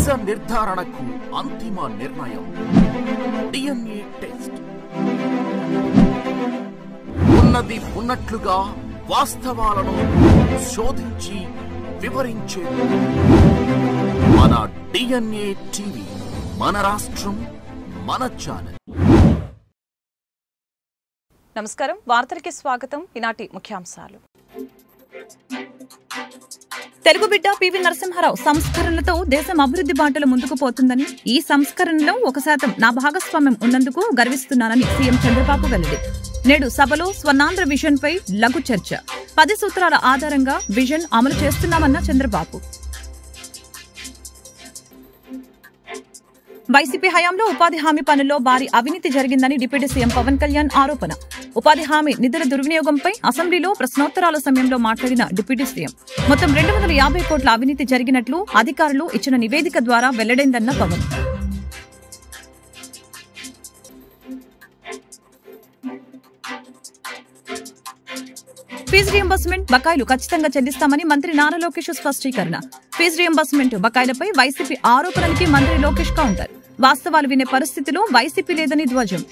నిజ నిర్ధారణకు అంతిమ నిర్ణయం DNA టెస్ట్. ఉన్నది ఉన్నట్లుగా వాస్తవాలను శోధించి వివరించే మన DNA టీవీ, మన రాష్ట్రం, మన ఛానల్. నమస్కారం, వార్తలకి స్వాగతం. ఈనాటి ముఖ్యాంశాలు. తెలుగు బిడ్డ పివి నరసింహారావు సంస్కరణలతో దేశం అభివృద్ధి బాటలో ముందుకు పోతుందని, ఈ సంస్కరణలో 1% నా భాగస్వామ్యం ఉన్నందుకు గర్విస్తున్నానని సీఎం చంద్రబాబు వెల్లడి. నేడు సభలో స్వర్ణాంధ్ర విజన్ పై లఘు చర్చ. 10 సూత్రాల ఆధారంగా విజన్ అమలు చేస్తున్నామన్న చంద్రబాబు. వైసీపీ హయాంలో ఉపాధి హామీ పనుల్లో భారీ అవినీతి జరిగిందని డిప్యూటీ సీఎం పవన్ కళ్యాణ్ ఆరోపణ. ఉపాధి హామీ నిధుల దుర్వినియోగంపై అసెంబ్లీలో ప్రశ్నోత్తరాల సమయంలో మాట్లాడిన డిప్యూటీ సీఎం మొత్తం 250 కోట్ల అవినీతి జరిగినట్లు అధికారులు ఇచ్చిన నివేదిక ద్వారా వెల్లడైందన్న పవన్. ఫీజు రియంబర్స్మెంట్ బకాయిలు ఖచ్చితంగా చెల్లిస్తామని మంత్రి నారా లోకేష్ స్పష్టీకరణ. ఫీజు రియంబర్స్మెంట్ బకాయిలపై వైసీపీ ఆరోపణలకి మంత్రి లోకేష్ కౌంటర్. వాస్తవాలు వినే పరిస్థితిలో వైసీపీ లేదని ధ్వజం.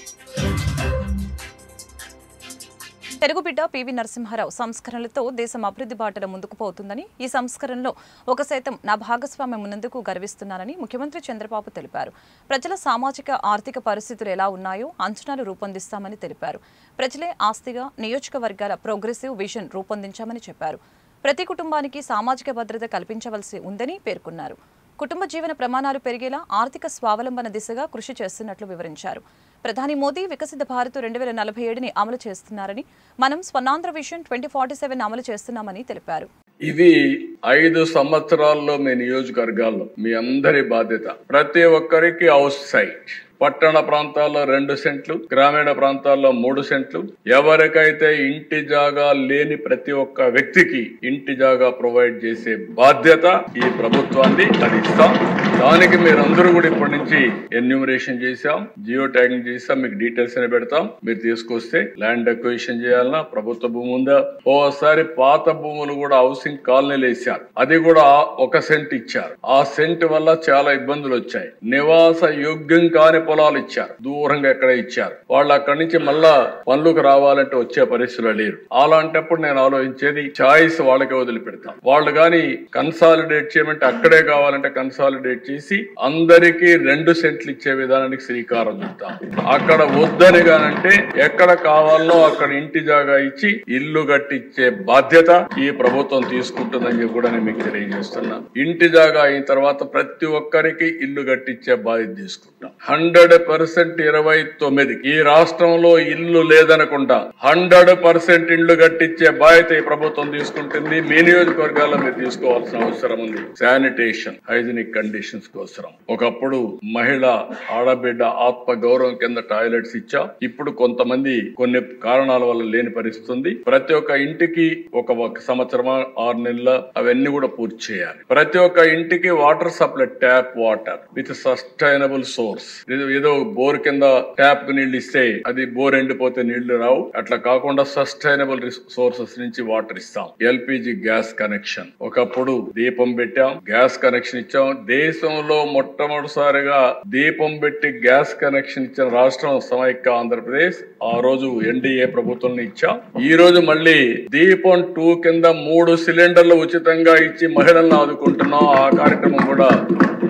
తెలుగు బిడ్డ పివి నరసింహారావు సంస్కరణలతో దేశం అభివృద్ధి బాటలో ముందుకు పోతుందని, ఈ సంస్కరణలో 1% నా భాగస్వామ్యం ఉన్నందుకు గర్విస్తున్నానని ముఖ్యమంత్రి చంద్రబాబు తెలిపారు. ప్రజల సామాజిక ఆర్థిక పరిస్థితులు ఎలా ఉన్నాయో అంచనాలు రూపొందిస్తామని తెలిపారు. ప్రజలే ఆస్తిగా నియోజకవర్గాల ప్రోగ్రెసివ్ విజన్ రూపొందించామని చెప్పారు. ప్రతి కుటుంబానికి సామాజిక భద్రత కల్పించవలసి ఉందని పేర్కొన్నారు. కుటుంబ జీవన ప్రమాణాలు పెరిగేలా ఆర్థిక స్వావలంబన దిశగా కృషి చేస్తున్నట్లు వివరించారు. ప్రధాని మోదీ వికసిత భారత్ 2047ని అమలు చేస్తున్నారని, మనం స్వర్ణాంధ్ర విజన్ 2047 అమలు చేస్తున్నామని తెలిపారు. ఇది 5 సంవత్సరాల్లో మీ నియోజకవర్గాల్లో మీ అందరి బాధ్యత. ప్రతి ఒక్కరికి హౌస్ సైట్. పట్టణ ప్రాంతాల్లో 2 సెంట్లు, గ్రామీణ ప్రాంతాల్లో 3 సెంట్లు. ఎవరికైతే ఇంటి జాగా లేని ప్రతి ఒక్క వ్యక్తికి ఇంటి జాగా ప్రొవైడ్ చేసే బాధ్యత ఈ ప్రభుత్వాన్ని. అది ఇస్తాం. దానికి మీరందరూ కూడా ఇప్పటి నుంచి ఎన్యూమరేషన్ చేశాం, జియో ట్యాగింగ్ చేసాం, మీకు డీటెయిల్స్ అని పెడతాం. మీరు తీసుకొస్తే ల్యాండ్ అక్విజిషన్ చేయాలన్నా ప్రభుత్వ భూమి ఉందా, ఓసారి పాత భూములు కూడా హౌసింగ్ కాలనీలు వేశారు, అది కూడా 1 సెంట్ ఇచ్చారు. ఆ సెంట్ వల్ల చాలా ఇబ్బందులు వచ్చాయి. నివాస యోగ్యం కాని పొలాలు ఇచ్చారు, దూరంగా ఎక్కడ ఇచ్చారు. వాళ్ళు అక్కడి నుంచి మళ్ళా పనులకు రావాలంటే వచ్చే పరిస్థితులు లేరు. అలాంటప్పుడు నేను ఆలోచించేది చాయిస్ వాళ్ళకే వదిలిపెడతాం. వాళ్ళు కానీ కన్సాలిడేట్ చేయమంటే అక్కడే కావాలంటే కన్సాలిడేట్ చేసి అందరికీ 2 సెంట్లు ఇచ్చే విధానానికి శ్రీకారం చుడతాం. అక్కడ వద్దని గానంటే ఎక్కడ కావాలో అక్కడ ఇంటి జాగా ఇచ్చి ఇల్లు కట్టించే బాధ్యత ఈ ప్రభుత్వం తీసుకుంటుందని కూడా నేను మీకు తెలియజేస్తున్నా. ఇంటి జాగా అయిన తర్వాత ప్రతి ఒక్కరికి ఇల్లు కట్టించే బాధ్యత తీసుకుంటాం. 100% 29 ఈ రాష్ట్రంలో ఇల్లు లేదనకుండా 100% ఇళ్లు కట్టించే బాధ్యత ఈ ప్రభుత్వం తీసుకుంటుంది. మీ నియోజకవర్గాల్లో మీరు తీసుకోవాల్సిన అవసరం ఉంది. శానిటేషన్, హైజీనిక్ కండిషన్స్ కోసం ఒకప్పుడు మహిళ ఆడబిడ్డ ఆత్మ గౌరవం కింద టాయిలెట్స్ ఇచ్చా. ఇప్పుడు కొంతమంది కొన్ని కారణాల వల్ల లేని పరిస్థితి ఉంది. ప్రతి ఒక్క ఇంటికి ఒక సంవత్సరమా 6 నెలల అవన్నీ కూడా పూర్తి చేయాలి. ప్రతి ఒక్క ఇంటికి water supply, tap water with sustainable source. ఏదో బోర్ కింద ట్యాప్ నీళ్లు ఇస్తే అది బోర్ ఎండిపోతే నీళ్లు రావు. అట్లా కాకుండా సస్టైనబుల్ సోర్సెస్ నుంచి వాటర్ ఇస్తాం. ఎల్పిజి గ్యాస్ కనెక్షన్, ఒకప్పుడు దీపం పెట్టాం, గ్యాస్ కనెక్షన్ ఇచ్చాం. దేశంలో మొట్టమొదటిసారిగా దీపం పెట్టి గ్యాస్ కనెక్షన్ ఇచ్చిన రాష్ట్రం సమైక్య ఆంధ్రప్రదేశ్. ఆ రోజు ఎన్డీఏ ప్రభుత్వం ఇచ్చాం. ఈ రోజు మళ్ళీ దీపం 2 కింద 3 సిలిండర్లు ఉచితంగా ఇచ్చి మహిళలను ఆదుకుంటున్నాం. ఆ కార్యక్రమం కూడా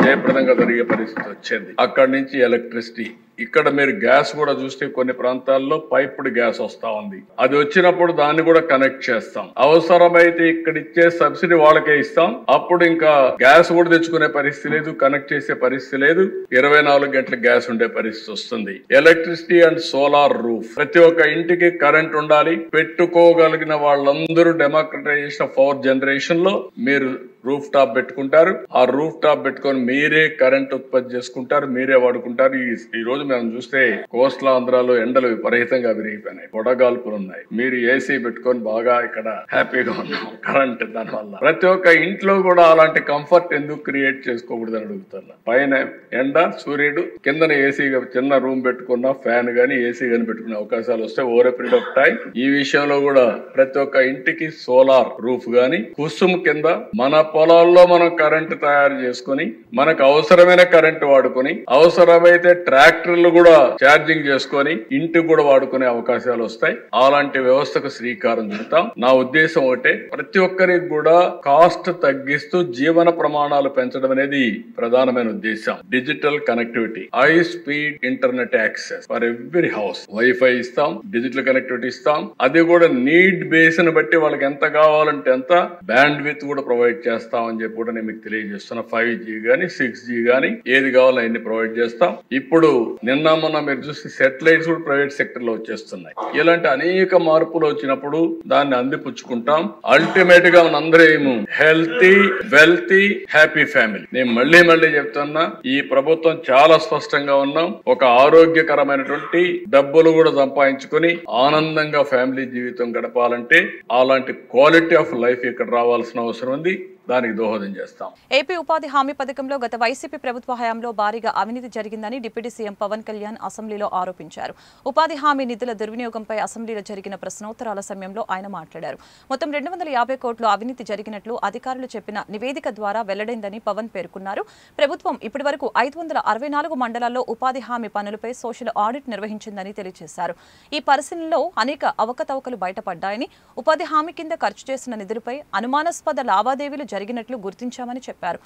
జయప్రదంగా జరిగే పరిస్థితి వచ్చింది. అక్కడి నుంచి ఎలక్ట్రిసిటీ. ఇక్కడ మీరు గ్యాస్ కూడా చూస్తే కొన్ని ప్రాంతాల్లో పైప్డ్ గ్యాస్ వస్తా ఉంది. అది వచ్చినప్పుడు దాన్ని కూడా కనెక్ట్ చేస్తాం. అవసరమైతే ఇక్కడ ఇచ్చే సబ్సిడీ వాళ్ళకే ఇస్తాం. అప్పుడు ఇంకా గ్యాస్ కూడా తెచ్చుకునే పరిస్థితి లేదు, కనెక్ట్ చేసే పరిస్థితి లేదు. 24 గంటల గ్యాస్ ఉండే పరిస్థితి వస్తుంది. Electricity and solar roof. ప్రతి ఒక్క ఇంటికి కరెంట్ ఉండాలి. పెట్టుకోగలిగిన వాళ్ళందరూ డెమోక్రటైజేషన్ ఆఫ్ పవర్ జనరేషన్ లో మీరు రూఫ్ టాప్ పెట్టుకుంటారు. ఆ రూఫ్ టాప్ పెట్టుకొని మీరే కరెంట్ ఉత్పత్తి చేసుకుంటారు, మీరే వాడుకుంటారు. ఈ రోజు మనం చూస్తే కోస్టల్ ఆంధ్రాలో ఎండలు విపరీతంగా విరిగిపోయినాయి, వడగాల్పులు ఉన్నాయి. మీరు ఏసీ పెట్టుకొని బాగా ఇక్కడ హ్యాపీగా ఉన్నాం కరెంట్. దానివల్ల ప్రతి ఒక్క ఇంట్లో కూడా అలాంటి కంఫర్ట్ ఎందుకు క్రియేట్ చేసుకోకూడదు అని అడుగుతున్నా. పైన ఎండ, సూర్యుడు, కిందన ఏసీ, చిన్న రూమ్ పెట్టుకున్నా ఫ్యాన్ గానీ ఏసీ గానీ పెట్టుకునే అవకాశాలు వస్తే over a period of time ఈ విషయంలో కూడా ప్రతి ఒక్క ఇంటికి సోలార్ రూఫ్ గానీ, కుసుమ్ కింద మన పొలాల్లో మనం కరెంటు తయారు చేసుకుని మనకు అవసరమైన కరెంటు వాడుకొని అవసరమైతే ట్రాక్టర్లు కూడా ఛార్జింగ్ చేసుకొని ఇంటికి కూడా వాడుకునే అవకాశాలు వస్తాయి. అలాంటి వ్యవస్థకు శ్రీకారం చుడతాం. నా ఉద్దేశం ఒకటే, ప్రతి ఒక్కరికి కూడా కాస్ట్ తగ్గిస్తూ జీవన ప్రమాణాలు పెంచడం అనేది ప్రధానమైన ఉద్దేశం. Digital connectivity, high speed internet access for every house, wifi ఇస్తాం, డిజిటల్ కనెక్టివిటీ ఇస్తాం. అది కూడా నీడ్ బేస్ ని బట్టి వాళ్ళకి ఎంత కావాలంటే ఎంత బ్యాండ్ విత్ కూడా ప్రొవైడ్ చేస్తాం అని చెప్పి కూడా నేను మీకు తెలియజేస్తున్నా. 5G గానీ 6G గానీ ఏది కావాలో అన్ని ప్రొవైడ్ చేస్తాం. ఇప్పుడు నిన్న మొన్న మీరు చూసి సెటిలైట్స్ కూడా ప్రైవేట్ సెక్టర్ లో వచ్చేస్తున్నాయి. ఇలాంటి అనేక మార్పులు వచ్చినప్పుడు దాన్ని అందిపుచ్చుకుంటాం. అల్టిమేట్ గా మనందరం హెల్తీ, వెల్తీ, హ్యాపీ ఫ్యామిలీ. నేను మళ్ళీ చెప్తున్నా, ఈ ప్రభుత్వం చాలా స్పష్టంగా ఉన్నాం. ఒక ఆరోగ్యకరమైనటువంటి డబ్బులు కూడా సంపాదించుకుని ఆనందంగా ఫ్యామిలీ జీవితం గడపాలంటే అలాంటి క్వాలిటీ ఆఫ్ లైఫ్ ఇక్కడ రావాల్సిన అవసరం ఉంది. దానికి దోహదం చేస్తాం. ఏపీ ఉపాధి హామీ పథకంలో గత వైసీపీ ప్రభుత్వ హయాంలో భారీగా అవినీతి జరిగిందని డిప్యూటీ సీఎం పవన్ కళ్యాణ్ అసెంబ్లీలో ఆరోపించారు. ఉపాధి హామీ నిధుల దుర్వినియోగంపై అసెంబ్లీలో జరిగిన ప్రశ్నోత్తరాల సమయంలో ఆయన మాట్లాడారు. మొత్తం 250 కోట్లు అవినీతి జరిగినట్లు అధికారులు చెప్పిన నివేదిక ద్వారా వెల్లడైందని పవన్ పేర్కొన్నారు. ప్రభుత్వం ఇప్పటివరకు 564 మండలాల్లో ఉపాధి హామీ పనులపై సోషల్ ఆడిట్ నిర్వహించిందని తెలియజేశారు. ఈ పరిశీలనలో అనేక అవకతవకలు బయటపడ్డాయని, ఉపాధి హామీ కింద ఖర్చు చేసిన నిధులపై అనుమానాస్పద లావాదేవీలు జరిగినట్లు గుర్తించామని చెప్పారు.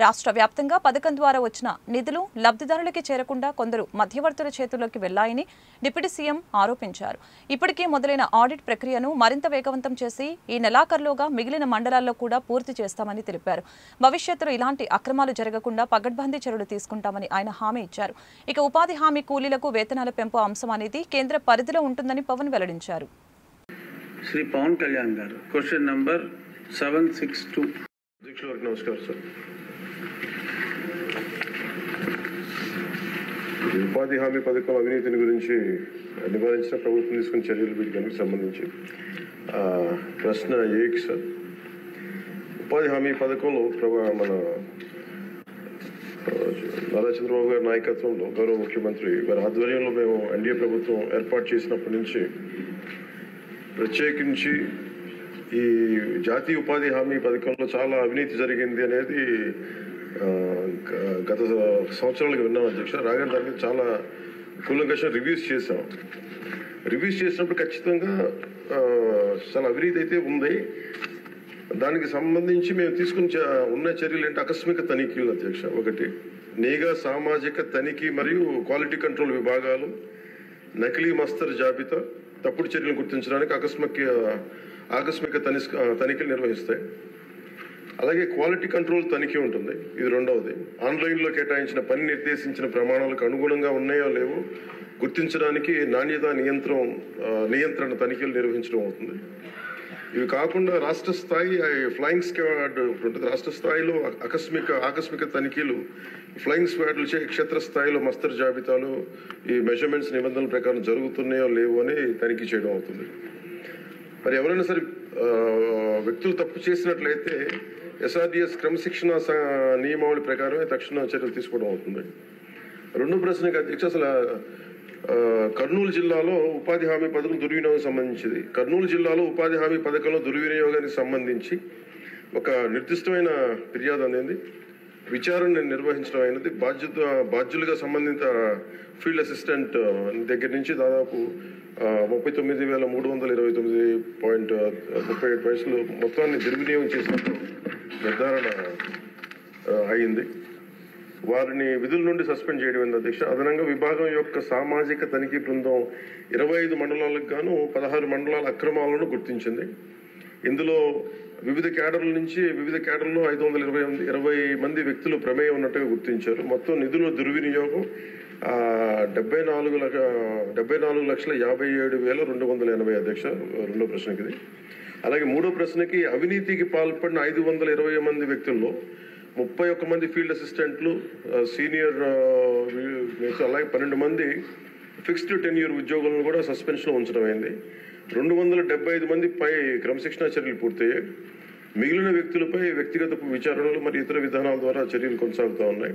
రాష్ట్ర వ్యాప్తంగా పథకం ద్వారా వచ్చిన నిధులు లబ్ధిదారులకి చేరకుండా కొందరు మధ్యవర్తుల చేతుల్లోకి వెళ్లాయని డిప్యూటీ సీఎం ఆరోపించారు. ఇప్పటికే మొదలైన ఆడిట్ ప్రక్రియను మరింత వేగవంతం చేసి ఈ నెలాఖరులోగా మిగిలిన మండలాల్లో కూడా పూర్తి చేస్తామని తెలిపారు. భవిష్యత్తులో ఇలాంటి అక్రమాలు జరగకుండా పగడ్బందీ చర్యలు తీసుకుంటామని ఆయన హామీ ఇచ్చారు. ఇక ఉపాధి హామీ కూలీలకు వేతనాల పెంపు అంశం అనేది కేంద్ర పరిధిలో ఉంటుందని పవన్ వెల్లడించారు. శ్రీ పవన్ కళ్యాణ్ గారు, క్వశ్చన్ నంబర్ 762. అధ్యక్షులకు నమస్కారం సార్. ఉపాధి హామీ పథకం అవినీతిని గురించి నివారించిన ప్రభుత్వం తీసుకున్న చర్యలు వీటికి సంబంధించి ప్రశ్న ఏకి సార్. ఉపాధి హామీ పథకంలో మన నారా చంద్రబాబు గారి నాయకత్వంలో గౌరవ ముఖ్యమంత్రి వారి ఆధ్వర్యంలో మేము ఎన్డీఏ ప్రభుత్వం ఏర్పాటు చేసినప్పటి నుంచి ప్రత్యేకించి ఈ జాతీయ ఉపాధి హామీ పథకంలో చాలా అవినీతి జరిగింది అనేది గత సంవత్సరాలుగా విన్నాం అధ్యక్ష. రాగానే దానికి చాలా కూలంకషంగా రివ్యూస్ చేశాం. రివ్యూస్ చేసినప్పుడు ఖచ్చితంగా చాలా అవినీతి అయితే ఉంది. దానికి సంబంధించి మేము తీసుకున్న ఉన్న చర్యలు ఏంటి, ఆకస్మిక తనిఖీలు అధ్యక్ష. ఒకటి, నీగా సామాజిక తనిఖీ మరియు క్వాలిటీ కంట్రోల్ విభాగాలు నకిలీ మస్తరు జాబితా తప్పుడు చర్యలు గుర్తించడానికి ఆకస్మిక తనిఖీలు నిర్వహిస్తాయి. అలాగే క్వాలిటీ కంట్రోల్ తనిఖీ ఉంటుంది. ఇది రెండవది. ఆన్లైన్లో కేటాయించిన పని నిర్దేశించిన ప్రమాణాలకు అనుగుణంగా ఉన్నాయో లేవో గుర్తించడానికి నాణ్యత నియంత్రణ తనిఖీలు నిర్వహించడం అవుతుంది. ఇవి కాకుండా రాష్ట్ర స్థాయి ఫ్లయింగ్ స్క్వాడ్ ఉంటుంది. రాష్ట్ర స్థాయిలో ఆకస్మిక తనిఖీలు ఫ్లయింగ్ స్క్వాడ్లచే క్షేత్రస్థాయిలో మస్తరు జాబితాలు ఈ మెజర్మెంట్స్ నిబంధనల ప్రకారం జరుగుతున్నాయో లేవో అని తనిఖీ చేయడం అవుతుంది. మరి ఎవరైనా సరే వ్యక్తులు తప్పు చేసినట్లయితే SRDS క్రమశిక్షణ నియమావళి ప్రకారమే తక్షణ చర్యలు తీసుకోవడం అవుతుంది. రెండో ప్రశ్నకి అధ్యక్ష, అసలు కర్నూలు జిల్లాలో ఉపాధి హామీ పథకం దుర్వినియోగం సంబంధించింది. కర్నూలు జిల్లాలో ఉపాధి హామీ పథకంలో దుర్వినియోగానికి సంబంధించి ఒక నిర్దిష్టమైన ఫిర్యాదు అనేది విచారణ నిర్వహించడం అయినది. బాధ్యులుగా సంబంధిత ఫీల్డ్ అసిస్టెంట్ దగ్గర నుంచి దాదాపు 39,329.37 మొత్తాన్ని దుర్వినియోగం చేసినట్టు నిర్ధారణ అయింది. వారిని విధుల నుండి సస్పెండ్ చేయడం అధ్యక్ష. అదనంగా విభాగం యొక్క సామాజిక తనిఖీ బృందం 25 మండలాలకు గాను 16 మండలాల అక్రమాలను గుర్తించింది. ఇందులో వివిధ కేడర్లలో 520 మంది వ్యక్తులు ప్రమేయం ఉన్నట్టుగా గుర్తించారు. మొత్తం నిధుల దుర్వినియోగం 74,57,280 అధ్యక్ష. రెండో ప్రశ్నకి ఇది. అలాగే మూడో ప్రశ్నకి, అవినీతికి పాల్పడిన 520 మంది వ్యక్తుల్లో 31 మంది ఫీల్డ్ అసిస్టెంట్లు, సీనియర్, అలాగే 12 మంది ఫిక్స్డ్ టెన్యూర్ ఉద్యోగులను కూడా సస్పెన్షన్ ఉంచడం అయింది. 275 మంది పై క్రమశిక్షణ చర్యలు పూర్తయ్యాయి. మిగిలిన వ్యక్తులపై వ్యక్తిగత విచారణలు మరియు ఇతర విధానాల ద్వారా చర్యలు కొనసాగుతూ ఉన్నాయి.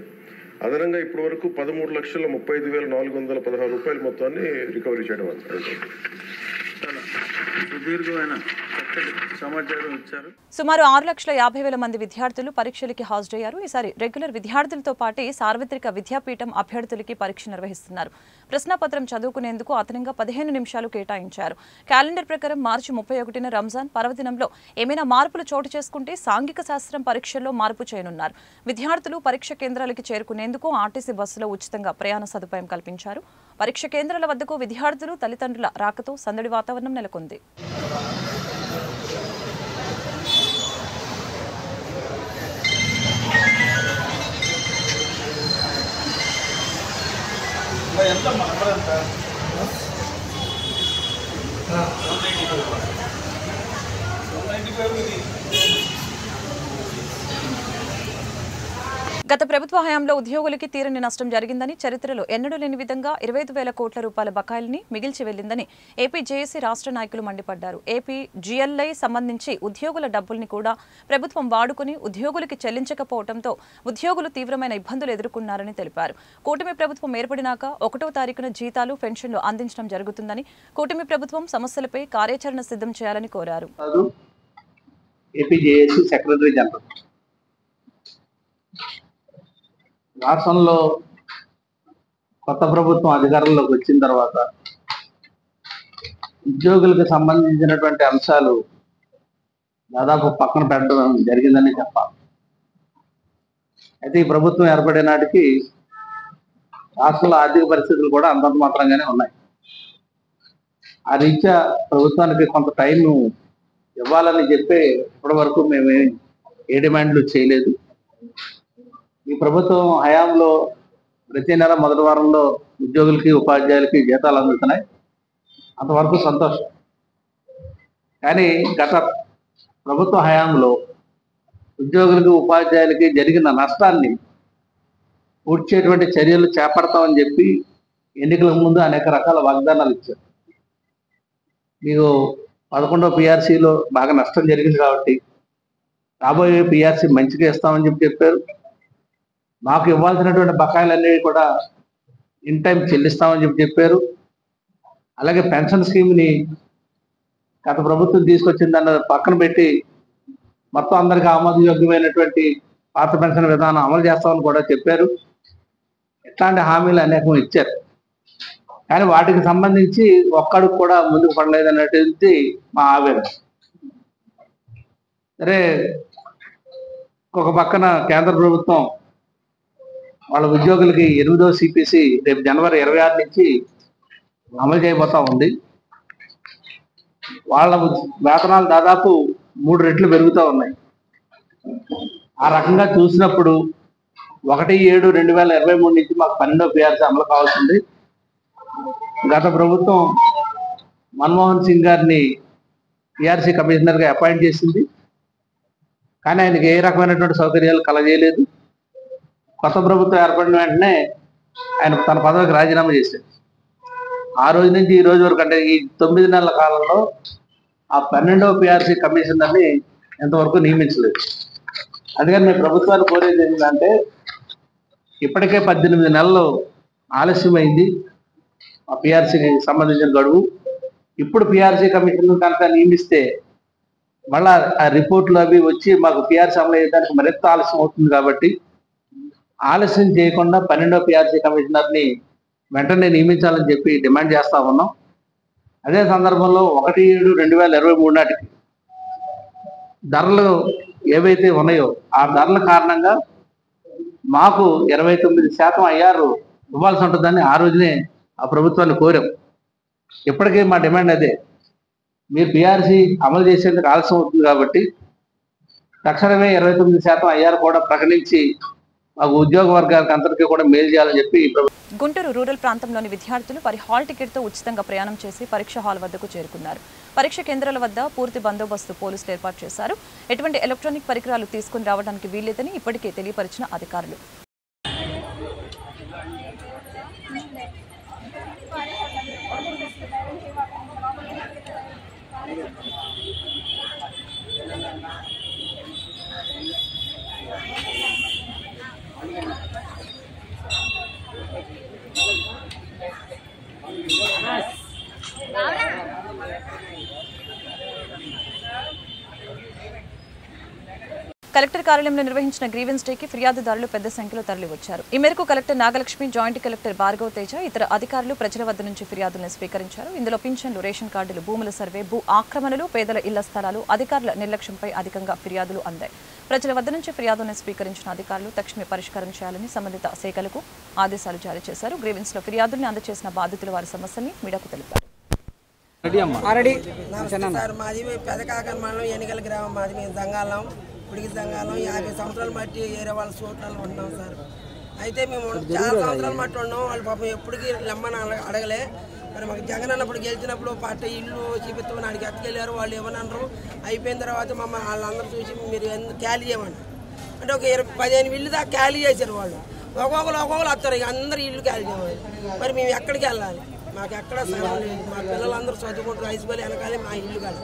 అదనంగా ఇప్పటి వరకు 13,35,416 రూపాయల మొత్తాన్ని రికవరీ చేయడం. సుదీర్ఘమైన సమాచారం ఇచ్చారు. సుమారు 6,50,000 మంది విద్యార్థులు పరీక్షలకి హాజరయ్యారు. ఈసారి రెగ్యులర్ విద్యార్థులతో పాటు సార్వత్రిక విద్యాపీఠం అభ్యర్థులకి పరీక్ష నిర్వహిస్తున్నారు. ప్రశ్నాపత్రం చదువుకునేందుకు అదనంగా 15 నిమిషాలు కేటాయించారు. క్యాలెండర్ ప్రకారం మార్చి 31న రంజాన్ పర్వదినంలో ఏమైనా మార్పులు చోటు చేసుకుంటే సాంఘిక శాస్త్రం పరీక్షల్లో మార్పు చేయనున్నారు. విద్యార్థులు పరీక్ష కేంద్రాలకి చేరుకునేందుకు ఆర్టీసీ బస్సులో ఉచితంగా ప్రయాణ సదుపాయం కల్పించారు. పరీక్ష కేంద్రాల వద్దకు విద్యార్థులు తల్లిదండ్రుల రాకతో సందడి వాతావరణం నెలకొంది. గత ప్రభుత్వ హయాంలో ఉద్యోగులకి తీరని నష్టం జరిగిందని, చరిత్రలో ఎన్నడూ లేని విధంగా 25,000 కోట్ల రూపాయల బకాయిల్ని మిగిల్చి వెళ్లిందని ఏపీ జేఏసీ రాష్ట్ర నాయకులు మండిపడ్డారు. ఏపీ జీఎల్ఐ సంబంధించి ఉద్యోగుల డబ్బుల్ని కూడా ప్రభుత్వం వాడుకుని ఉద్యోగులకి చెల్లించకపోవడంతో ఉద్యోగులు తీవ్రమైన ఇబ్బందులు ఎదుర్కొన్నారని తెలిపారు. కూటమి ప్రభుత్వం ఏర్పడినాక 1వ తారీఖున జీతాలు, పెన్షన్లు అందించడం జరుగుతుందని, కూటమి ప్రభుత్వం సమస్యలపై కార్యాచరణ సిద్ధం చేయాలని కోరారు. ఏపీ జేఏసీ సెక్రటరీ జనరల్ రాష్ట్రంలో కొత్త ప్రభుత్వం అధికారంలోకి వచ్చిన తర్వాత ఉద్యోగులకు సంబంధించినటువంటి అంశాలు దాదాపు పక్కన పెట్టడం జరిగిందని చెప్పాలి. అయితే ఈ ప్రభుత్వం ఏర్పడే నాటికి రాష్ట్రంలో ఆర్థిక పరిస్థితులు కూడా అంతంత మాత్రంగానే ఉన్నాయి. ఆ రీత్యా ప్రభుత్వానికి కొంత టైం ఇవ్వాలని చెప్పి ఇప్పటి వరకు మేము ఏ డిమాండ్లు చేయలేదు. ఈ ప్రభుత్వం హయాంలో ప్రతి నెల మొదటి వారంలో ఉద్యోగులకి, ఉపాధ్యాయులకి జీతాలు అందుతున్నాయి. అంతవరకు సంతోషం. కానీ గత ప్రభుత్వ హయాంలో ఉద్యోగులకి, ఉపాధ్యాయులకి జరిగిన నష్టాన్ని పూడ్చేటువంటి చర్యలు చేపడతామని చెప్పి ఎన్నికలకు ముందు అనేక రకాల వాగ్దానాలు ఇచ్చారు. మీకు 11వ పిఆర్సీలో బాగా నష్టం జరిగింది కాబట్టి రాబోయే పిఆర్సీ మంచిగా ఇస్తామని చెప్పారు. మాకు ఇవ్వాల్సినటువంటి బకాయిలన్నీ కూడా ఇన్ టైం చెల్లిస్తామని చెప్పారు. అలాగే పెన్షన్ స్కీమ్ని గత ప్రభుత్వం తీసుకొచ్చిందన్న పక్కన పెట్టి మొత్తం అందరికీ ఆమోదయోగ్యమైనటువంటి పాత పెన్షన్ విధానం అమలు చేస్తామని కూడా చెప్పారు. ఇట్లాంటి హామీలు అనేకం ఇచ్చారు. కానీ వాటికి సంబంధించి ఒక్కడికి కూడా ముందుకు పడలేదన్నటువంటి మా ఆవేదన. సరే, ఒక పక్కన కేంద్ర ప్రభుత్వం వాళ్ళ ఉద్యోగులకి 8వ సిపిసి రేపు జనవరి 26 నుంచి అమలు చేయబోతా ఉంది. వాళ్ళ వేతనాలు దాదాపు 3 రెట్లు పెరుగుతూ ఉన్నాయి. ఆ రకంగా చూసినప్పుడు 1/7/2023 నుంచి మాకు 12వ పిఆర్సీ అమలు కావాల్సింది. గత ప్రభుత్వం మన్మోహన్ సింగ్ గారిని పిఆర్సీ కమిషనర్గా అపాయింట్ చేసింది. కానీ ఆయనకి ఏ రకమైనటువంటి సౌకర్యాలు కలగజేయలేదు. కొత్త ప్రభుత్వం ఏర్పడిన వెంటనే ఆయన తన పదవికి రాజీనామా చేశారు. ఆ రోజు నుంచి ఈ రోజు వరకు, అంటే ఈ 9 నెలల కాలంలో ఆ 12వ పిఆర్సీ కమిషనర్ని ఎంతవరకు నియమించలేదు. అందుకని మేము ప్రభుత్వాన్ని కోరేది ఏంటంటే, ఇప్పటికే 18 నెలలు ఆలస్యమైంది ఆ పిఆర్సీకి సంబంధించిన గడువు. ఇప్పుడు పిఆర్సీ కమిషనర్ కనుక నియమిస్తే మళ్ళా ఆ రిపోర్ట్లు అవి వచ్చి మాకు పిఆర్సీ అమలు అయ్యేదానికి మరింత ఆలస్యం అవుతుంది. కాబట్టి ఆలస్యం చేయకుండా 12వ పిఆర్సీ కమిషనర్ని వెంటనే నియమించాలని చెప్పి డిమాండ్ చేస్తా ఉన్నాం. అదే సందర్భంలో 1/7/2023 నాటికి ధరలు ఏవైతే ఉన్నాయో ఆ ధరల కారణంగా మాకు 29% ఐఆర్ ఇవ్వాల్సి ఉంటుందని ఆ రోజునే ఆ ప్రభుత్వాన్ని కోరాం. ఇప్పటికే మా డిమాండ్ అదే. మీరు పిఆర్సీ అమలు చేసేందుకు ఆలస్యం అవుతుంది కాబట్టి తక్షణమే 29% ఐఆర్ కూడా ప్రకటించి మాకు ఉద్యోగ వర్గానికి అందరికీ కూడా మేలు చేయాలని చెప్పి గుంటూరు రూరల్ ప్రాంతంలోని విద్యార్థులు వారి హాల్ టికెట్తో ఉచితంగా ప్రయాణం చేసి పరీక్ష హాల్ వద్దకు చేరుకున్నారు. పరీక్ష కేంద్రాల వద్ద పూర్తి బందోబస్తు పోలీసులు ఏర్పాటు చేశారు. ఎటువంటి ఎలక్ట్రానిక్ పరికరాలు తీసుకుని రావడానికి వీల్లేదని ఇప్పటికే తెలియపరిచిన అధికారులు. కలెక్టర్ కార్యాలయంలో నిర్వహించిన గ్రీవెన్స్ డేకి ఫిర్యాదుదారులు పెద్ద సంఖ్యలో తరలివచ్చారు. ఈ మేరకు collector Nagalakshmi, joint collector Bhargav Teja, ఇతర అధికారులు ప్రజల వద్ద నుంచి ఫిర్యాదులను స్వీకరించారు. ఇందులో పింఛన్లు, రేషన్ కార్డులు, భూముల సర్వే, భూ ఆక్రమణలు, పేదల ఇళ్ల స్థలాలు, అధికారుల నిర్లక్ష్యంపై అధికంగా ఫిర్యాదులు అందాయి. ప్రజల వద్ద నుంచి ఫిర్యాదులను స్వీకరించిన అధికారులు తక్షణమే పరిష్కారం చేయాలని సంబంధిత శాఖలకు ఆదేశాలు జారీ చేశారు. గ్రీవెన్స్ లో ఫిర్యాదుల్ని అందజేసిన బాధితులు వారి సమస్యల్ని మీడియాకు తెలిపారు. మాది పెదకాకర్ మండలం ఎన్నికల గ్రామం. మాది మేము జంగాలం, ఉడికి జంగాలం 50 సంవత్సరాల మట్టి ఏరే వాళ్ళ చోట్లలో ఉంటున్నాం సార్. అయితే మేము చాలా సంవత్సరాల మట్టి ఉన్నాం. వాళ్ళు పాపం ఎప్పటికీ లమ్మని అడగలే. మరి మాకు జగన్ అన్నప్పుడు గెలిచినప్పుడు పట్ట ఇల్లు చూపిస్తామని అడిగి ఎత్తుకెళ్ళారు. వాళ్ళు ఏమన్నారు, అయిపోయిన తర్వాత మమ్మల్ని వాళ్ళందరూ చూసి మీరు ఖాళీ చేయమని అంటే ఒక 15 ఇల్లు దాకా ఖాళీ చేశారు. వాళ్ళు ఒక్కొక్కరు వస్తారు, ఇక అందరూ ఇల్లు ఖాళీ చేయమని. మరి మేము ఎక్కడికి వెళ్ళాలి? మాకు ఎక్కడ స్థలం లేదు. మా పిల్లలందరూ చదువుకుంటారు, హై స్కూల్ వెనకాలే మా ఇల్లు కాదు.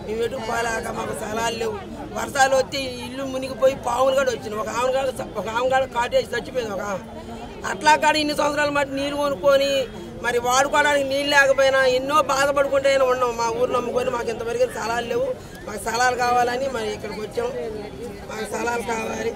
మేము ఎటు పోలేక మాకు స్థలాలు లేవు. వర్షాలు వచ్చి ఇల్లు మునిగిపోయి పాములు కూడా వచ్చినాయి. ఒక ఆమె కాటేసి చచ్చిపోయింది ఒక ఆమె. అట్లా కాడ ఇన్ని సంవత్సరాల మట్టి నీరు కొనుక్కొని మరి వాడుకోవడానికి నీళ్ళు లేకపోయినా ఎన్నో బాధపడుకుంటే ఉన్నాం. మా ఊరు నమ్ముకొని మాకు ఇంతవరకు స్థలాలు లేవు. మాకు స్థలాలు కావాలని మరి ఇక్కడికి వచ్చాం. మాకు స్థలాలు కావాలి.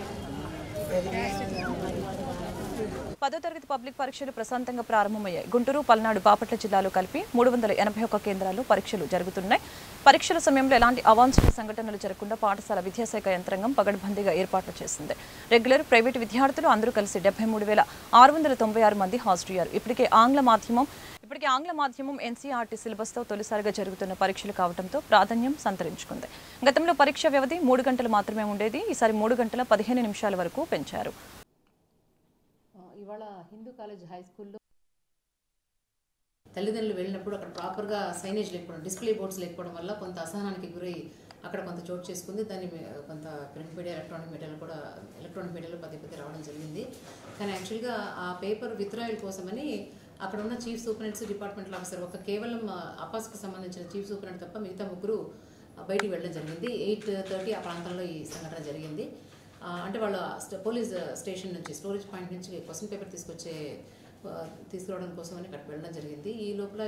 10వ తరగతి పబ్లిక్ పరీక్షలు ప్రశాంతంగా ప్రారంభమయ్యాయి. గుంటూరు, పల్నాడు, బాపట్ల జిల్లాలు కలిపి 381 కేంద్రాల్లో పరీక్షలు జరుగుతున్నాయి. పరీక్షల సమయంలో ఎలాంటి అవాంఛనీయ సంఘటనలు జరగకుండా పాఠశాల విద్యాశాఖ యంత్రాంగం పగడ్బందీగా ఏర్పాట్లు చేసింది. రెగ్యులర్, ప్రైవేటు విద్యార్థులు అందరూ కలిసి 73,696 మంది హాజరయ్యారు. ఇప్పటికే ఆంగ్ల మాధ్యమం ఎన్సీఆర్టీ సిలబస్తో తొలిసారిగా జరుగుతున్న పరీక్షలు కావడంతో ప్రాధాన్యం సంతరించుకుంది. గతంలో పరీక్ష వ్యవధి 3 గంటలు మాత్రమే ఉండేది. ఈసారి 3 గంటల 15 నిమిషాల వరకు పెంచారు. ఇవాళ హిందూ కాలేజ్ హై స్కూల్లో తల్లిదండ్రులు వెళ్ళినప్పుడు అక్కడ ప్రాపర్గా సైనేజ్ లేకపోవడం, డిస్ప్లే బోర్డ్స్ లేకపోవడం వల్ల కొంత అసహనానికి గురై అక్కడ కొంత చోటు చేసుకుంది. దాన్ని కొంత ప్రింట్ మీడియా, ఎలక్ట్రానిక్ మీడియాలో పదే రావడం జరిగింది. కానీ యాక్చువల్గా ఆ పేపర్ విత్డ్రాయల్ కోసమని అక్కడ ఉన్న చీఫ్ సూపరింటెండెంట్స్, డిపార్ట్మెంటల్ ఆఫీసర్ కేవలం అపాస్కి సంబంధించిన చీఫ్ సూపరింటెండెంట్ తప్ప మిగతా ముగ్గురు బయటికి వెళ్ళడం జరిగింది. 8:30 ఆ ప్రాంతంలో ఈ సంఘటన జరిగింది. అంటే వాళ్ళ పోలీస్ స్టేషన్ నుంచి, స్టోరేజ్ పాయింట్ నుంచి క్వశ్చన్ పేపర్ తీసుకురావడం కోసం అని అక్కడికి వెళ్ళడం జరిగింది. ఈ లోపల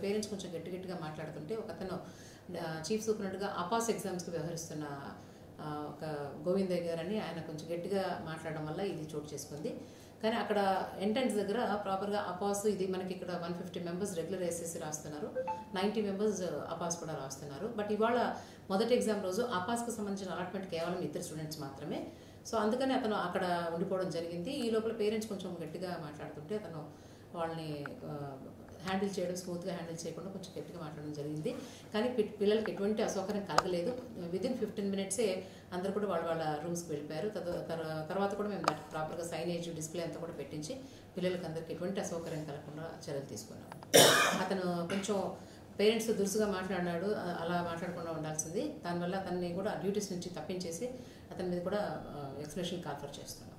పేరెంట్స్ కొంచెం గట్టిగా మాట్లాడుతుంటే ఒకతను చీఫ్ సూపరింటెండెంట్గా అపాస్ ఎగ్జామ్స్కి వ్యవహరిస్తున్న ఒక గోవిందయ్య గారు అని ఆయన కొంచెం గట్టిగా మాట్లాడడం వల్ల ఇది చోటు చేసుకుంది. కానీ అక్కడ ఎంట్రన్స్ దగ్గర ప్రాపర్గా అపాస్, ఇది మనకి ఇక్కడ 150 మెంబర్స్ రెగ్యులర్ ఎస్ఎస్సి రాస్తున్నారు, 90 మెంబర్స్ అపాస్ కూడా రాస్తున్నారు. బట్ ఇవాళ మొదటి ఎగ్జామ్ రోజు అపాస్కి సంబంధించిన అలాట్మెంట్ కేవలం 2 స్టూడెంట్స్ మాత్రమే. సో అందుకని అతను అక్కడ ఉండిపోవడం జరిగింది. ఈ లోపల పేరెంట్స్ కొంచెం గట్టిగా మాట్లాడుతుంటే అతను వాళ్ళని హ్యాండిల్ చేయడం, స్మూత్గా హ్యాండిల్ చేయకుండా కొంచెం గట్టిగా మాట్లాడడం జరిగింది. కానీ పిల్లలకి ఎటువంటి అసౌకర్యం కలగలేదు. విదిన్ 15 మినిట్సే అందరూ కూడా వాళ్ళ రూమ్స్కి వెళ్ళిపోయారు. తర్వాత కూడా మేము ప్రాపర్గా సైనేజ్, డిస్ప్లే అంతా కూడా పెట్టించి పిల్లలకి అందరికీ ఎటువంటి అసౌకర్యం కలగకుండా చర్యలు తీసుకున్నాం. అతను కొంచెం పేరెంట్స్ దురుసుగా మాట్లాడినాడు, అలా మాట్లాడకుండా ఉండాల్సింది. దానివల్ల అతన్ని కూడా డ్యూటీస్ నుంచి తప్పించేసి అతని మీద కూడా ఎక్స్ప్లెనేషన్ కాల్ఫర్ చేస్తున్నాం.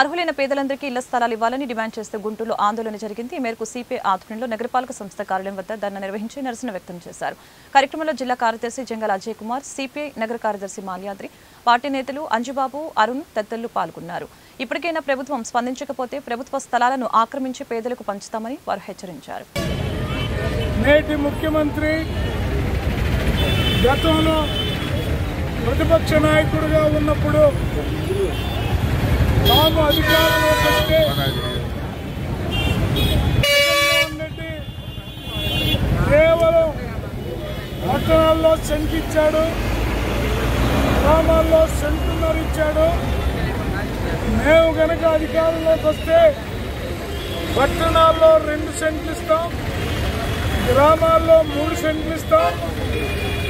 అర్హులైన పేదలందరికీ ఇళ్ల స్థలాలు ఇవ్వాలని డిమాండ్ చేస్తూ గుంటూరులో ఆందోళన జరిగింది. ఈ మేరకు సిపిఐ ఆధ్వర్యంలో నగరపాలక సంస్థ కార్యాలయం వద్ద ధర్నా నిర్వహించి నిరసన వ్యక్తం చేశారు. కార్యక్రమంలో జిల్లా కార్యదర్శి జంగల్ అజయ్ కుమార్, సిపిఐ నగర కార్యదర్శి మాల్యాద్రి, పార్టీ నేతలు అంజుబాబు, అరుణ్ తదితరులు పాల్గొన్నారు. ఇప్పటికైనా ప్రభుత్వం స్పందించకపోతే ప్రభుత్వ స్థలాలను ఆక్రమించి పేదలకు పంచుతామని వారు హెచ్చరించారు. నేటి ముఖ్యమంత్రి గతంలో ప్రతిపక్ష నాయకుడిగా ఉన్నప్పుడు తాము అధికారంలోకి వస్తే కేవలం పట్టణాల్లో సెంట్ ఇచ్చాడు, గ్రామాల్లో సెంటున్నర ఇచ్చాడు. మేము కనుక అధికారంలోకి వస్తే పట్టణాల్లో 2 సెంట్లు ఇస్తాం, గ్రామాల్లో 3 సెంట్లు ఇస్తాం,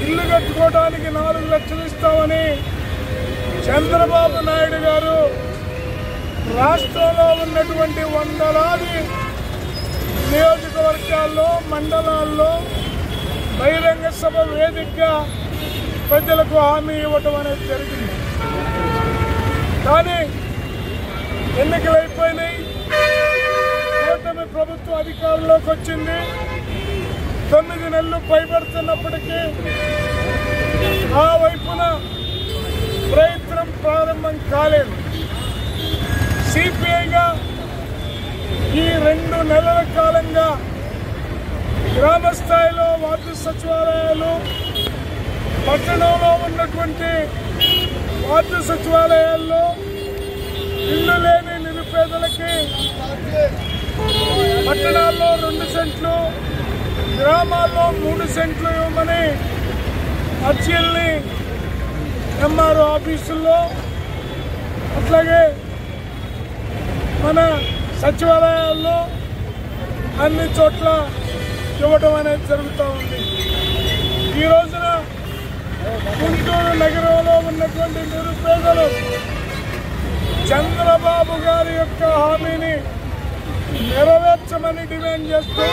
ఇల్లు కట్టుకోవడానికి 4 లక్షలు ఇస్తామని చంద్రబాబు నాయుడు గారు రాష్ట్రంలో ఉన్నటువంటి వందలాది నియోజకవర్గాల్లో, మండలాల్లో బహిరంగ సభ వేదికగా ప్రజలకు హామీ ఇవ్వటం అనేది జరిగింది. కానీ ఎన్నికలు అయిపోయినాయి, కూటమి ప్రభుత్వం అధికారంలోకి వచ్చింది. 9 నెలలు పైబడుతున్నప్పటికీ ఆ వైపున ప్రయత్నం ప్రారంభం కాలేదు. సిపిఐగా ఈ 2 నెలల కాలంగా గ్రామ స్థాయిలో వార్డు సచివాలయాలు, పట్టణంలో ఉన్నటువంటి వార్డు సచివాలయాల్లో ఇల్లు లేని నిరుపేదలకి పట్టణాల్లో 2 సెంట్లు, గ్రామాల్లో 3 సెంట్లు ఇవ్వమని అర్జీల్ని ఎంఆర్ఓ ఆఫీసుల్లో అట్లాగే మన సచివాలయాల్లో అన్ని చోట్ల ఇవ్వడం అనేది జరుగుతూ ఉంది. ఈ రోజున గుంటూరు నగరంలో ఉన్నటువంటి నిరుపేదలు చంద్రబాబు గారి యొక్క హామీని నెరవేర్చమని డిమాండ్ చేస్తూ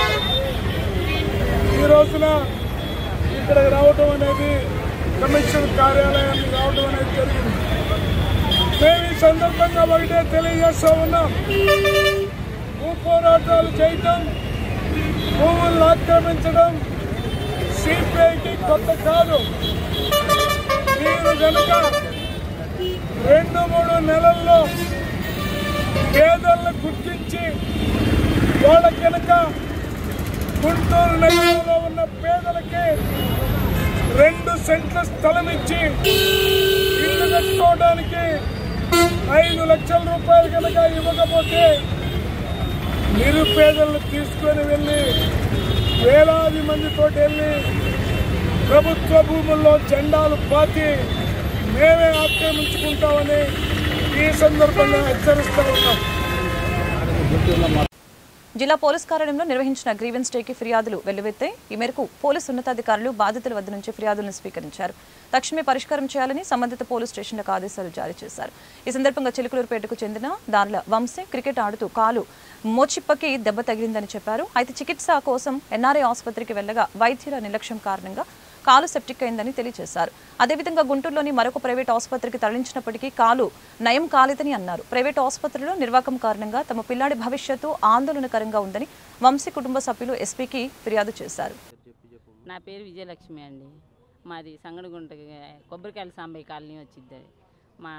ఈ రోజున ఇక్కడికి రావడం అనేది, కమిషన్ కార్యాలయానికి రావడం అనేది జరిగింది. మేము ఈ సందర్భంగా ఒకటే తెలియజేస్తూ ఉన్నాం, భూ పోరాటాలు చేయటం, భూములను ఆక్రమించడం సిపిఐకి కొత్త కాదు. మీరు కనుక 2-3 నెలల్లో పేదలను గుర్తించి వాళ్ళ కనుక గుంటూరు నగరంలో ఉన్న పేదలకి 2 సెంట్ల స్థలం ఇచ్చి ఇల్లు కట్టుకోవడానికి 5 లక్షల రూపాయలు కనుక ఇవ్వకపోతే నిరుపేదలను తీసుకొని వెళ్ళి వేలాది మందితో వెళ్ళి ప్రభుత్వ భూముల్లో జెండాలు పాతి మేమే ఆక్రమించుకుంటామని ఈ సందర్భంగా హెచ్చరిస్తూ ఉన్నాం. జిల్లా పోలీస్ కార్యాలయంలో నిర్వహించిన గ్రీవెన్స్ డేకి ఫిర్యాదులు వెల్లువెత్తాయి. ఈ మేరకు పోలీసు ఉన్నతాధికారులు బాధితుల వద్ద నుంచి ఫిర్యాదులను స్వీకరించారు. తక్షణమే పరిష్కారం చేయాలని సంబంధిత పోలీస్ స్టేషన్లకు ఆదేశాలు జారీ చేశారు. ఈ సందర్భంగా చిలుకలూరుపేటకు చెందిన దార్ల వంశీ క్రికెట్ ఆడుతూ కాలు మోచిప్పకి దెబ్బ తగిలిందని చెప్పారు. అయితే చికిత్స కోసం ఎన్ఆర్ఐ ఆసుపత్రికి వెళ్లగా వైద్యుల నిర్లక్ష్యం కారణంగా కాలు సెప్టిక్ అయిందని తెలియజేశారు. అదేవిధంగా గుంటూరులోని మరొక ప్రైవేట్ ఆసుపత్రికి తరలించినప్పటికీ కాలు నయం కాలేదని అన్నారు. ప్రైవేట్ ఆసుపత్రిలో నిర్వాకం కారణంగా తమ పిల్లాడి భవిష్యత్తు ఆందోళనకరంగా ఉందని వంశీ కుటుంబ సభ్యులు ఎస్పీకి ఫిర్యాదు చేశారు. నా పేరు విజయలక్ష్మి అండి. మాది సంగడగుంట కొబ్బరికాయల సాంబయ్య కాలనీ వచ్చింది. మా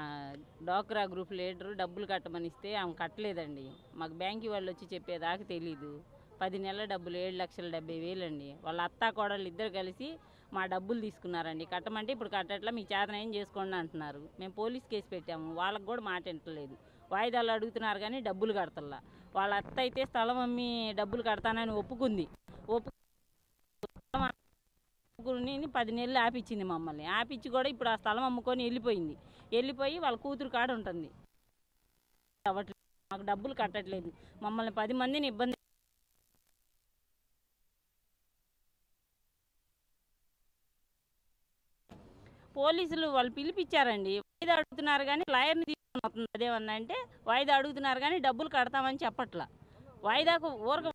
డోక్రా గ్రూప్ లీడరు డబ్బులు కట్టమని ఇస్తే ఆమె కట్టలేదండి. మాకు బ్యాంకు వాళ్ళు వచ్చి చెప్పేదాకా తెలీదు. 10 నెలల డబ్బులు 7,70,000 అండి. వాళ్ళ అత్తా కోడళ్ళు ఇద్దరు కలిసి మా డబ్బులు తీసుకున్నారండి. కట్టమంటే ఇప్పుడు కట్టట్లా, మీకు చేతన ఏం చేసుకోండి అంటున్నారు. మేము పోలీస్ కేసు పెట్టాము, వాళ్ళకు కూడా మాట వింటలేదు. వాయిదాలు అడుగుతున్నారు కానీ డబ్బులు కడతల్లా. వాళ్ళ అత్త అయితే స్థలం అమ్మి డబ్బులు కడతానని ఒప్పుకుంది. 10 నెలలు ఆపిచ్చింది మమ్మల్ని. ఆపిచ్చి కూడా ఇప్పుడు ఆ స్థలం అమ్ముకొని వెళ్ళిపోయి వాళ్ళ కూతురు కాడ ఉంటుంది. మాకు డబ్బులు కట్టట్లేదు. మమ్మల్ని 10 మందిని ఇబ్బంది పోలీసులు వాళ్ళు పిలిపించారండి. వాయిదా అడుగుతున్నారు కానీ లాయర్ని తీసుకొని వస్తుంది. అదేమన్నా అంటే వాయిదా అడుగుతున్నారు కానీ డబ్బులు కడతామని చెప్పట్లా. వాయిదాకు ఊరక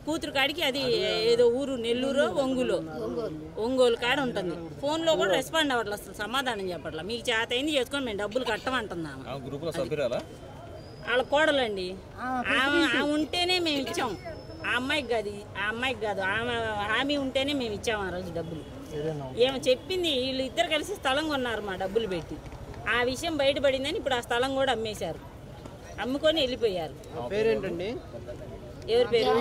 కూతురు కాడికి అది ఏదో ఊరు నెల్లూరు ఒంగోలు కాడ ఉంటుంది. ఫోన్లో కూడా రెస్పాండ్ అవ్వట్లేదు, అసలు సమాధానం చెప్పట్లా. మీకు చేత అయింది చేసుకొని మేము డబ్బులు కట్టమంటున్నాము. వాళ్ళ కోడలండి. ఆమె ఉంటేనే మేము ఇచ్చాం. ఆ అమ్మాయికి కాదు ఆమె హామీ ఉంటేనే మేము ఇచ్చాము ఆ రోజు డబ్బులు. ఏమో చెప్పింది, వీళ్ళు ఇద్దరు కలిసి స్థలం కొన్నారు మా డబ్బులు పెట్టి. ఆ విషయం బయటపడిందని ఇప్పుడు ఆ స్థలం కూడా అమ్మేశారు. అమ్ముకొని వెళ్ళిపోయారు. పేరేంటండి? ఎవరి పేరు?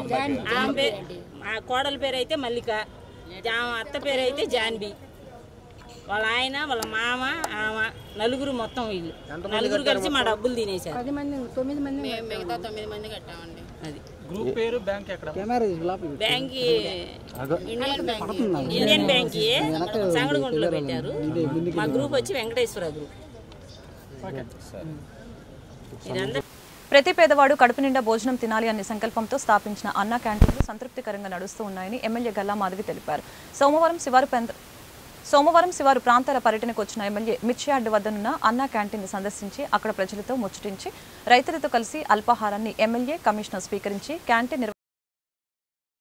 ఆమె పేరు, ఆ కోడల పేరు అయితే మల్లిక, అత్త పేరు అయితే జాన్బీ. వాళ్ళ ఆయన, వాళ్ళ మామ, ఆమె నలుగురు, మొత్తం వీళ్ళు నలుగురు కలిసి మా డబ్బులు తినేశారు. 9 మంది మిగతా 9 మంది కట్టామండి. అది గ్రూప్ పేరు. బ్యాంక్ ఎక్కడ? బ్యాంక్ ఇండియన్ బ్యాంక్ సంగడగుంటలో పెట్టారు. మా గ్రూప్ వచ్చి వెంకటేశ్వర గ్రూప్. ఇదంతా ప్రతి పేదవాడు కడుపు నిండా భోజనం తినాలి అనే సంకల్పంతో స్థాపించిన అన్నా క్యాంటీన్లు సంతృప్తికరంగా నడుస్తూ ఉన్నాయని ఎమ్మెల్యే గల్లా మాధవి తెలిపారు. సోమవారం శివారు ప్రాంతాల పర్యటనకు వచ్చిన ఎమ్మెల్యే మిర్చియార్డు వద్దనున్న అన్నా క్యాంటీన్ సందర్శించి అక్కడ ప్రజలతో ముచ్చటించి రైతులతో కలిసి అల్పాహారాన్ని ఎమ్మెల్యే కమిషనర్ స్వీకరించి క్యాంటీన్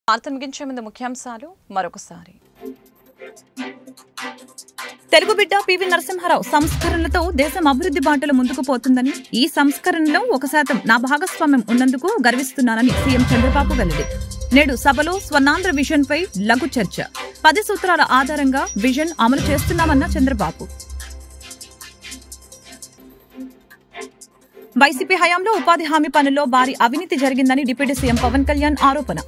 వార్త ముగించే ముందు ముఖ్యాంశాలు మరొకసారి. తెలుగు బిడ్డ పివి నరసింహారావు సంస్కరణలతో దేశం అభివృద్ధి బాటలో ముందుకు పోతుందని, ఈ సంస్కరణలో 1% నా భాగస్వామ్యం ఉన్నందుకు గర్విస్తున్నానని సీఎం చంద్రబాబు వెల్లడి. నేడు సభలో స్వర్ణాంధ్ర విజన్ పై లఘు చర్చ. 10 సూత్రాల ఆధారంగా విజన్ అమలు చేస్తున్నామన్న చంద్రబాబు. వైసీపీ హయాంలో ఉపాధి హామీ పనుల్లో భారీ అవినీతి జరిగిందని డిప్యూటీ సీఎం పవన్ కళ్యాణ్ ఆరోపణ.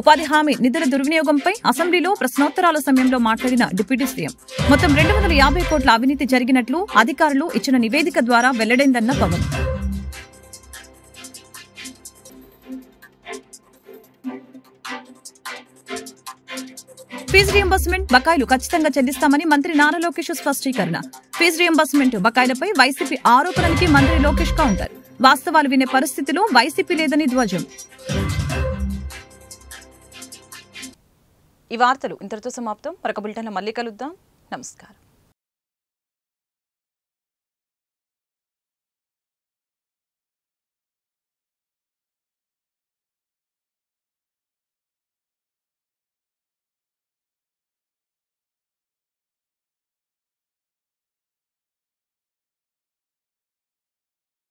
ఉపాధి హామీ నిధుల దుర్వినియోగంపై అసెంబ్లీలో ప్రశ్నోత్తరాల సమయంలో మాట్లాడిన డిప్యూటీ సీఎం మొత్తం 250 కోట్ల అవినీతి జరిగినట్లు అధికారులు ఇచ్చిన నివేదిక ద్వారా వెల్లడైందన్న పవన్. ఫీజు రీయింబర్స్మెంట్ బకాయిలు ఖచ్చితంగా చెల్లిస్తామని మంత్రి నారా లోకేష్ స్పష్టీకరణ. ఫీజు రీయింబర్స్మెంట్ బకాయిలపై వైసీపీ ఆరోపణలకి మంత్రి లోకేష్ కౌంటర్. వాస్తవాలు వినే పరిస్థితిలో వైసీపీ లేదని ధ్వజం. ఈ వార్తలు ఇంతటితో సమాప్తం. మరొక బులెటిన్లో మళ్ళీ కలుద్దాం. నమస్కారం.